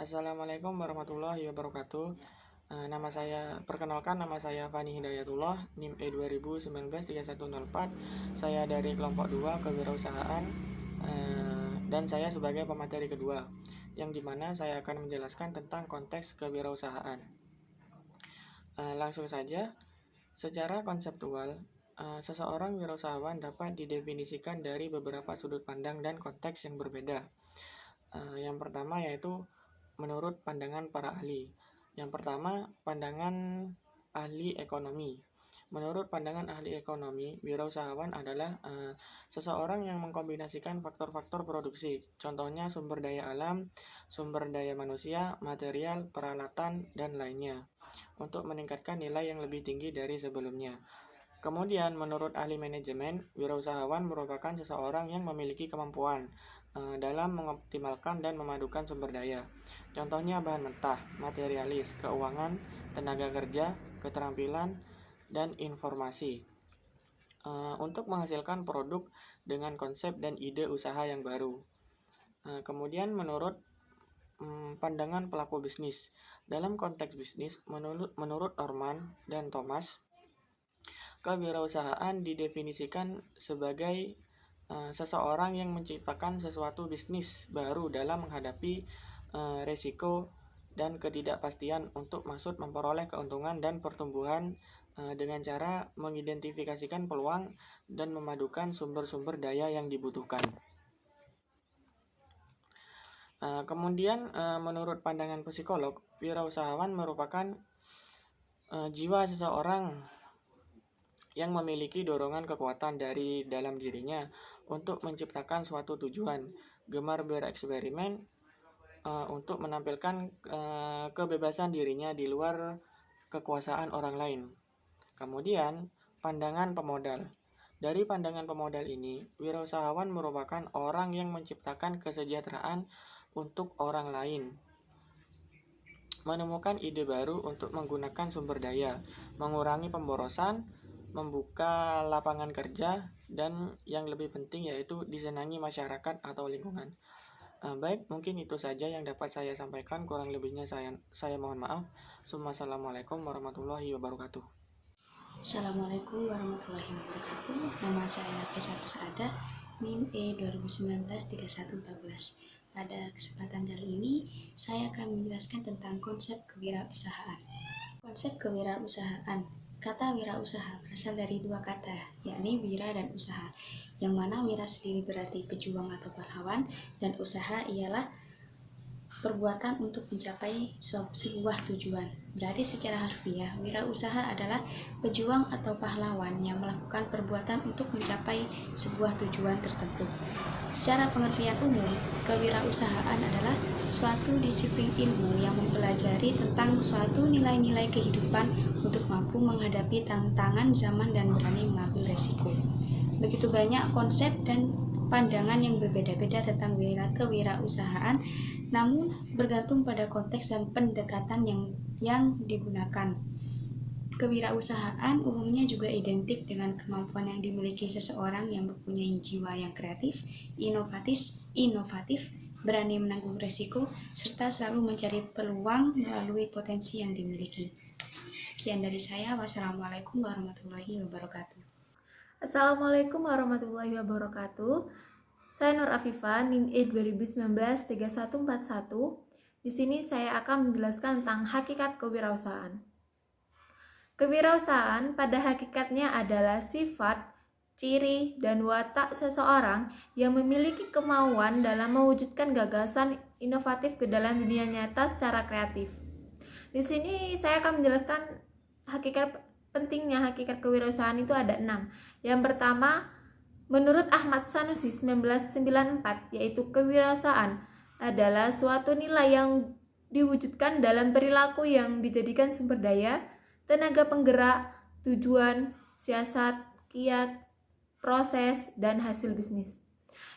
Assalamualaikum warahmatullahi wabarakatuh. Nama saya Fani Hidayatullah, NIM E20193104. Saya dari kelompok 2 kewirausahaan, dan saya sebagai pemateri kedua, yang dimana saya akan menjelaskan tentang konteks kewirausahaan. Langsung saja, secara konseptual, seseorang wirausahawan dapat didefinisikan dari beberapa sudut pandang dan konteks yang berbeda. Yang pertama yaitu menurut pandangan para ahli. Yang pertama, pandangan ahli ekonomi. Menurut pandangan ahli ekonomi, wirausahawan adalah seseorang yang mengkombinasikan faktor-faktor produksi, contohnya sumber daya alam, sumber daya manusia, material, peralatan, dan lainnya, untuk meningkatkan nilai yang lebih tinggi dari sebelumnya. Kemudian, menurut ahli manajemen, wirausahawan merupakan seseorang yang memiliki kemampuan dalam mengoptimalkan dan memadukan sumber daya. Contohnya bahan mentah, materialis, keuangan, tenaga kerja, keterampilan, dan informasi untuk menghasilkan produk dengan konsep dan ide usaha yang baru. Kemudian menurut pandangan pelaku bisnis, dalam konteks bisnis, menurut Norman dan Thomas, kewirausahaan didefinisikan sebagai seseorang yang menciptakan sesuatu bisnis baru dalam menghadapi resiko dan ketidakpastian untuk maksud memperoleh keuntungan dan pertumbuhan dengan cara mengidentifikasikan peluang dan memadukan sumber-sumber daya yang dibutuhkan. Kemudian menurut pandangan psikolog, wirausahawan merupakan jiwa seseorang yang memiliki dorongan kekuatan dari dalam dirinya untuk menciptakan suatu tujuan, gemar bereksperimen untuk menampilkan kebebasan dirinya di luar kekuasaan orang lain. Kemudian, pandangan pemodal. Dari pandangan pemodal ini, wirausahawan merupakan orang yang menciptakan kesejahteraan untuk orang lain, menemukan ide baru untuk menggunakan sumber daya, mengurangi pemborosan, membuka lapangan kerja, dan yang lebih penting yaitu disenangi masyarakat atau lingkungan. Baik, mungkin itu saja yang dapat saya sampaikan. Kurang lebihnya saya mohon maaf. Assalamualaikum warahmatullahi wabarakatuh. Assalamualaikum warahmatullahi wabarakatuh. Nama saya Nafisa Tusada, NIM E20193114. Pada kesempatan kali ini, saya akan menjelaskan tentang konsep kewirausahaan. Konsep kewirausahaan. Kata wirausaha berasal dari dua kata, yakni wira dan usaha, yang mana wira sendiri berarti pejuang atau pahlawan, dan usaha ialah perbuatan untuk mencapai sebuah tujuan. Berarti secara harfiah, wirausaha adalah pejuang atau pahlawan yang melakukan perbuatan untuk mencapai sebuah tujuan tertentu. Secara pengertian umum, kewirausahaan adalah suatu disiplin ilmu yang mempelajari tentang suatu nilai-nilai kehidupan untuk mampu menghadapi tantangan zaman dan berani mengambil resiko. Begitu banyak konsep dan pandangan yang berbeda-beda tentang kewirausahaan, namun bergantung pada konteks dan pendekatan yang digunakan. Kewirausahaan umumnya juga identik dengan kemampuan yang dimiliki seseorang yang mempunyai jiwa yang kreatif, inovatif, berani menanggung resiko, serta selalu mencari peluang melalui potensi yang dimiliki. Sekian dari saya. Wassalamualaikum warahmatullahi wabarakatuh. Assalamualaikum warahmatullahi wabarakatuh. Saya Nur Afifah, NIM E20193141. Di sini saya akan menjelaskan tentang hakikat kewirausahaan. Kewirausahaan pada hakikatnya adalah sifat, ciri, dan watak seseorang yang memiliki kemauan dalam mewujudkan gagasan inovatif ke dalam dunia nyata secara kreatif. Di sini saya akan menjelaskan pentingnya hakikat kewirausahaan itu ada 6. Yang pertama, menurut Ahmad Sanusi 1994, yaitu kewirausahaan adalah suatu nilai yang diwujudkan dalam perilaku yang dijadikan sumber daya, tenaga penggerak, tujuan, siasat, kiat, proses, dan hasil bisnis.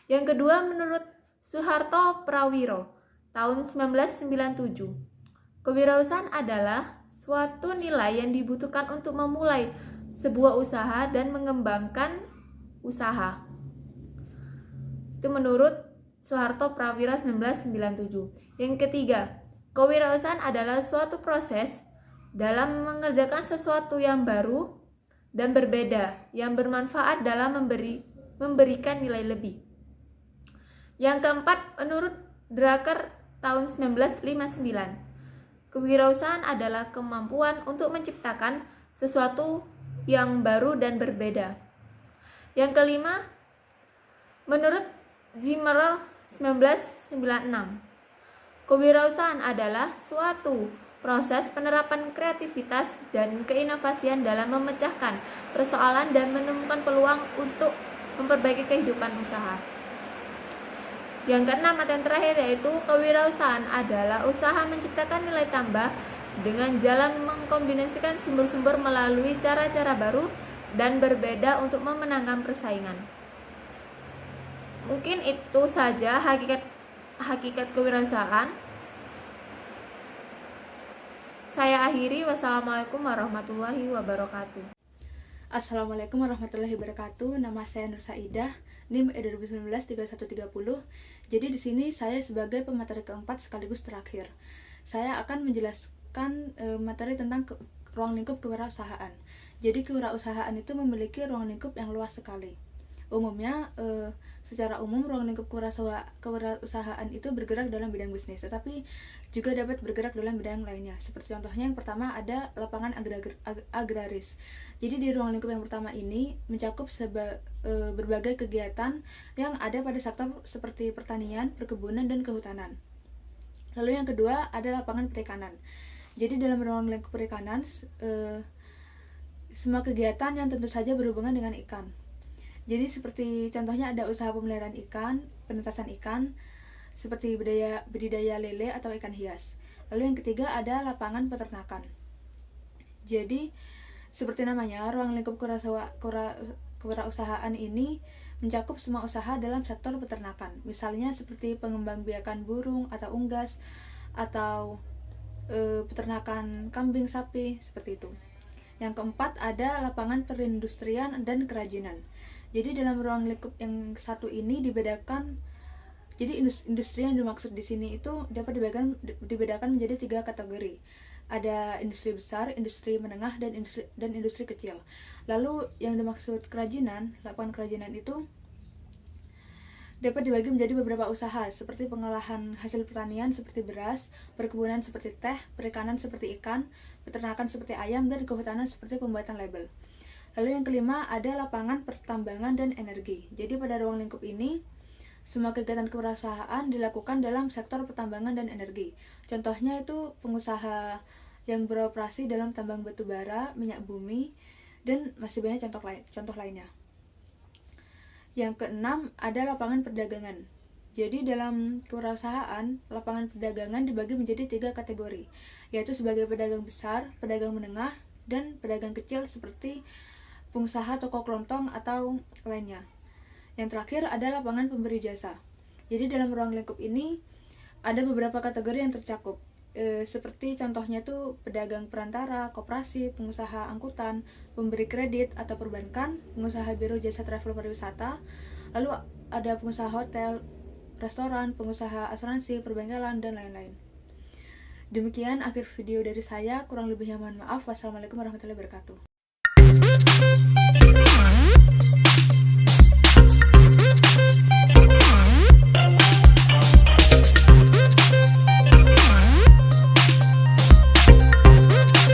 Yang kedua, menurut Soeharto Prawiro tahun 1997, kewirausahaan adalah suatu nilai yang dibutuhkan untuk memulai sebuah usaha dan mengembangkan usaha. Itu menurut Soeharto Prawiro 1997. Yang ketiga, Kewirausahaan adalah suatu proses dalam mengerjakan sesuatu yang baru dan berbeda yang bermanfaat dalam memberikan nilai lebih. Yang keempat, menurut Drucker tahun 1959, kewirausahaan adalah kemampuan untuk menciptakan sesuatu yang baru dan berbeda. Yang kelima, menurut Zimmerer 1996, kewirausahaan adalah suatu proses penerapan kreativitas dan keinovasian dalam memecahkan persoalan dan menemukan peluang untuk memperbaiki kehidupan usaha. Yang keenam atau yang terakhir yaitu kewirausahaan adalah usaha menciptakan nilai tambah dengan jalan mengkombinasikan sumber-sumber melalui cara-cara baru dan berbeda untuk memenangkan persaingan. Mungkin itu saja hakikat kewirausahaan. Saya akhiri. Wassalamualaikum warahmatullahi wabarakatuh. Assalamualaikum warahmatullahi wabarakatuh. Nama saya Nur Saidah, NIM E2019-3130. Jadi di sini saya sebagai pemateri keempat sekaligus terakhir. Saya akan menjelaskan materi tentang ruang lingkup kewirausahaan. Jadi kewirausahaan itu memiliki ruang lingkup yang luas sekali. Umumnya, secara umum ruang lingkup kewirausahaan itu bergerak dalam bidang bisnis, tetapi juga dapat bergerak dalam bidang lainnya. Seperti contohnya yang pertama ada lapangan agraris. Jadi di ruang lingkup yang pertama ini mencakup berbagai kegiatan yang ada pada sektor seperti pertanian, perkebunan, dan kehutanan. Lalu yang kedua ada lapangan perikanan. Jadi dalam ruang lingkup perikanan, semua kegiatan yang tentu saja berhubungan dengan ikan. Jadi seperti contohnya ada usaha pemeliharaan ikan, penetasan ikan, seperti budidaya lele atau ikan hias. Lalu yang ketiga ada lapangan peternakan. Jadi seperti namanya, ruang lingkup kewirausahaan ini mencakup semua usaha dalam sektor peternakan. Misalnya seperti pengembangbiakan burung atau unggas, atau peternakan kambing, sapi, seperti itu. Yang keempat ada lapangan perindustrian dan kerajinan. Jadi dalam ruang lingkup yang satu ini dibedakan. Jadi industri yang dimaksud di sini itu dapat dibedakan menjadi 3 kategori. Ada industri besar, industri menengah, dan industri kecil. Lalu yang dimaksud kerajinan, lapangan kerajinan itu dapat dibagi menjadi beberapa usaha, seperti pengolahan hasil pertanian seperti beras, perkebunan seperti teh, perikanan seperti ikan, peternakan seperti ayam, dan kehutanan seperti pembuatan label. Lalu yang kelima ada lapangan pertambangan dan energi. Jadi pada ruang lingkup ini, semua kegiatan kewirausahaan dilakukan dalam sektor pertambangan dan energi. Contohnya itu pengusaha yang beroperasi dalam tambang batu bara, minyak bumi, dan masih banyak contoh lainnya. Yang keenam ada lapangan perdagangan. Jadi dalam kewirausahaan, lapangan perdagangan dibagi menjadi 3 kategori, yaitu sebagai pedagang besar, pedagang menengah, dan pedagang kecil seperti pengusaha toko kelontong atau lainnya. Yang terakhir ada lapangan pemberi jasa. Jadi dalam ruang lingkup ini ada beberapa kategori yang tercakup, seperti contohnya itu pedagang perantara, koperasi, pengusaha angkutan, pemberi kredit atau perbankan, pengusaha biro jasa travel pariwisata, lalu ada pengusaha hotel, restoran, pengusaha asuransi, perbengkelan, dan lain-lain. Demikian akhir video dari saya, kurang lebihnya mohon maaf. Wassalamualaikum warahmatullahi wabarakatuh.